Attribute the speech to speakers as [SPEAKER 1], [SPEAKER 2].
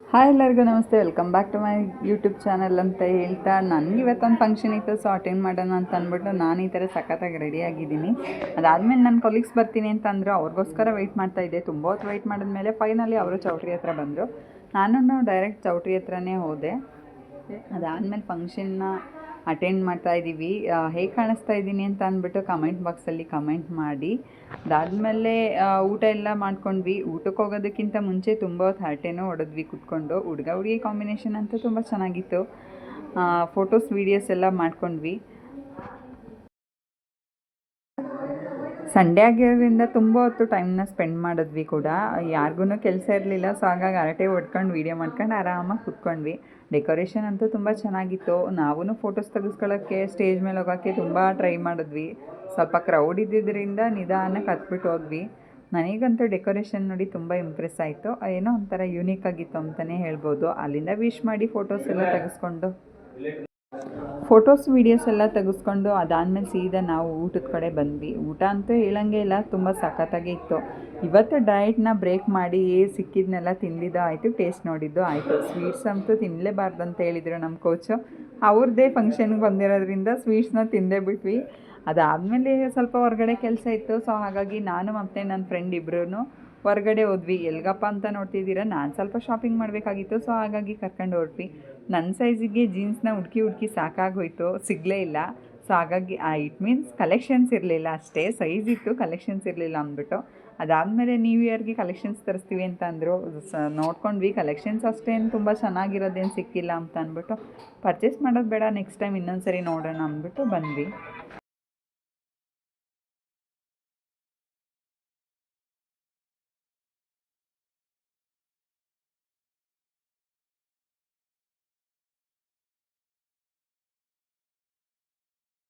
[SPEAKER 1] Hi ಎಲ್ಲರಿಗೂ ನಮಸ್ತೆ, welcome back to my YouTube channel ಅಂತ ಹೇಳ್ತಾ ನನಗೆ ಇವತ್ತೊಂದು ಫಂಕ್ಷನ್ ಇತ್ತು. ಸೊ ಅಟೆಂಡ್ ಮಾಡೋಣ ಅಂತ ಅಂದ್ಬಿಟ್ಟು ನಾನು ಈ ಥರ ಸಖತ್ತಾಗಿ ರೆಡಿಯಾಗಿದ್ದೀನಿ. ಅದಾದಮೇಲೆ ನನ್ನ ಕೊಲೀಗ್ಸ್ ಬರ್ತೀನಿ ಅಂತ ಅಂದರು. ಅವ್ರಿಗೋಸ್ಕರ ವೆಯ್ಟ್ ಮಾಡ್ತಾಯಿದ್ದೆ. ತುಂಬ ಹೊತ್ತು ವೆಯ್ಟ್ ಮಾಡಿದ್ಮೇಲೆ ಫೈನಲಿ ಅವರು ಚೌಟ್ರಿ ಹತ್ರ ಬಂದರು. ನಾನು ಡೈರೆಕ್ಟ್ ಚೌಟ್ರಿ ಹತ್ರನೇ ಹೋದೆ. ಅದಾದಮೇಲೆ ಫಂಕ್ಷನ್ನ ಅಟೆಂಡ್ ಮಾಡ್ತಾ ಇದ್ದೀವಿ. ಹೇಗೆ ಕಾಣಿಸ್ತಾ ಇದ್ದೀನಿ ಅಂತ ಅಂದ್ಬಿಟ್ಟು ಕಮೆಂಟ್ ಬಾಕ್ಸಲ್ಲಿ ಕಮೆಂಟ್ ಮಾಡಿ. ಅದಾದಮೇಲೆ ಊಟ ಎಲ್ಲ ಮಾಡ್ಕೊಂಡ್ವಿ. ಊಟಕ್ಕೆ ಹೋಗೋದಕ್ಕಿಂತ ಮುಂಚೆ ತುಂಬ ಹೊತ್ತು ಹರಟೆನೂ ಹೊಡೆದ್ವಿ ಕುತ್ಕೊಂಡು. ಹುಡುಗ ಹುಡುಗಿ ಕಾಂಬಿನೇಷನ್ ಅಂತೂ ತುಂಬ ಚೆನ್ನಾಗಿತ್ತು. ಫೋಟೋಸ್ ವೀಡಿಯೋಸ್ ಎಲ್ಲ ಮಾಡ್ಕೊಂಡ್ವಿ. ಸಂಡೇ ಆಗಿರೋದ್ರಿಂದ ತುಂಬ ಹೊತ್ತು ಟೈಮ್ನ ಸ್ಪೆಂಡ್ ಮಾಡಿದ್ವಿ ಕೂಡ. ಯಾರಿಗೂ ಕೆಲಸ ಇರಲಿಲ್ಲ. ಸೊ ಹಾಗಾಗಿ ಹರಟೆ ಹೊಡ್ಕೊಂಡು ವೀಡಿಯೋ ಮಾಡ್ಕೊಂಡು ಆರಾಮಾಗಿ ಕೂತ್ಕೊಂಡ್ವಿ. ಡೆಕೋರೇಷನ್ ಅಂತೂ ತುಂಬ ಚೆನ್ನಾಗಿತ್ತು. ನಾವೂ ಫೋಟೋಸ್ ತೆಗೆಸ್ಕೊಳ್ಳೋಕ್ಕೆ ಸ್ಟೇಜ್ ಮೇಲೆ ಹೋಗೋಕ್ಕೆ ತುಂಬ ಟ್ರೈ ಮಾಡಿದ್ವಿ. ಸ್ವಲ್ಪ ಕ್ರೌಡ್ ಇದ್ದಿದ್ದರಿಂದ ನಿಧಾನಕ್ಕೆ ಹತ್ಬಿಟ್ಟು ಹೋದ್ವಿ. ನನಗಂತೂ ಡೆಕೋರೇಷನ್ ನೋಡಿ ತುಂಬ ಇಂಪ್ರೆಸ್ ಆಯಿತು. ಏನೋ ಒಂಥರ ಯೂನಿಕ್ ಆಗಿತ್ತು ಅಂತಲೇ ಹೇಳ್ಬೋದು. ಅಲ್ಲಿಂದ ವಿಶ್ ಮಾಡಿ ಫೋಟೋಸ್ ಎಲ್ಲ ತೆಗೆಸ್ಕೊಂಡು ಫೋಟೋಸ್ ವೀಡಿಯೋಸ್ ಎಲ್ಲ ತೆಗೆಸ್ಕೊಂಡು ಅದಾದಮೇಲೆ ಸೀದಾ ನಾವು ಊಟದ ಕಡೆ ಬಂದ್ವಿ. ಊಟ ಅಂತೂ ಹೇಳಂಗೆ ಇಲ್ಲ, ತುಂಬ ಸಖತ್ತಾಗೇ ಇತ್ತು. ಇವತ್ತು ಡಯಟ್ನ ಬ್ರೇಕ್ ಮಾಡಿ ಸಿಕ್ಕಿದ್ನೆಲ್ಲ ತಿಂದಿದ್ದು ಆಯಿತು, ಟೇಸ್ಟ್ ನೋಡಿದ್ದು ಆಯಿತು. ಸ್ವೀಟ್ಸ್ ಅಂತೂ ತಿನ್ನಲೇಬಾರ್ದು ಅಂತ ಹೇಳಿದರು ನಮ್ಮ ಕೋಚು. ಅವ್ರದ್ದೇ ಫಂಕ್ಷನ್ಗೆ ಬಂದಿರೋದ್ರಿಂದ ಸ್ವೀಟ್ಸ್ನ ತಿಂದೇ ಬಿಟ್ವಿ. ಅದಾದಮೇಲೆ ಸ್ವಲ್ಪ ಹೊರಗಡೆ ಕೆಲಸ ಇತ್ತು. ಸೊ ಹಾಗಾಗಿ ನಾನು ಮತ್ತು ನನ್ನ ಫ್ರೆಂಡ್ ಇಬ್ಬರೂ ಹೊರಗಡೆ ಹೋದ್ವಿ. ಎಲ್ಗಪ್ಪ ಅಂತ ನೋಡ್ತಿದ್ದೀರಾ, ನಾನು ಸ್ವಲ್ಪ ಶಾಪಿಂಗ್ ಮಾಡಬೇಕಾಗಿತ್ತು. ಸೊ ಹಾಗಾಗಿ ಕರ್ಕೊಂಡು ಹೊರಟ್ವಿ. ನನ್ನ ಸೈಜಿಗೆ ಜೀನ್ಸ್ನ ಹುಡುಕಿ ಸಾಕಾಗೋಯ್ತು, ಸಿಗಲೇ ಇಲ್ಲ. ಸೊ ಹಾಗಾಗಿ ಇಟ್ ಮೀನ್ಸ್ ಕಲೆಕ್ಷನ್ಸ್ ಇರಲಿಲ್ಲ ಅಷ್ಟೇ. ಸೈಜ್ ಇತ್ತು, ಕಲೆಕ್ಷನ್ಸ್ ಇರಲಿಲ್ಲ ಅಂದ್ಬಿಟ್ಟು. ಅದಾದಮೇಲೆ ನ್ಯೂ ಇಯರ್ಗೆ ಕಲೆಕ್ಷನ್ಸ್ ತರಿಸ್ತೀವಿ ಅಂತ ಅಂದರು. ನೋಡ್ಕೊಂಡ್ವಿ. ಕಲೆಕ್ಷನ್ಸ್ ಅಷ್ಟೇನು ತುಂಬ ಚೆನ್ನಾಗಿರೋದೇನು ಸಿಕ್ಕಿಲ್ಲ ಅಂತ ಅಂದ್ಬಿಟ್ಟು ಪರ್ಚೇಸ್ ಮಾಡೋದು ಬೇಡ, ನೆಕ್ಸ್ಟ್ ಟೈಮ್ ಇನ್ನೊಂದು ಸರಿ ನೋಡೋಣ ಅಂದ್ಬಿಟ್ಟು ಬಂದ್ವಿ.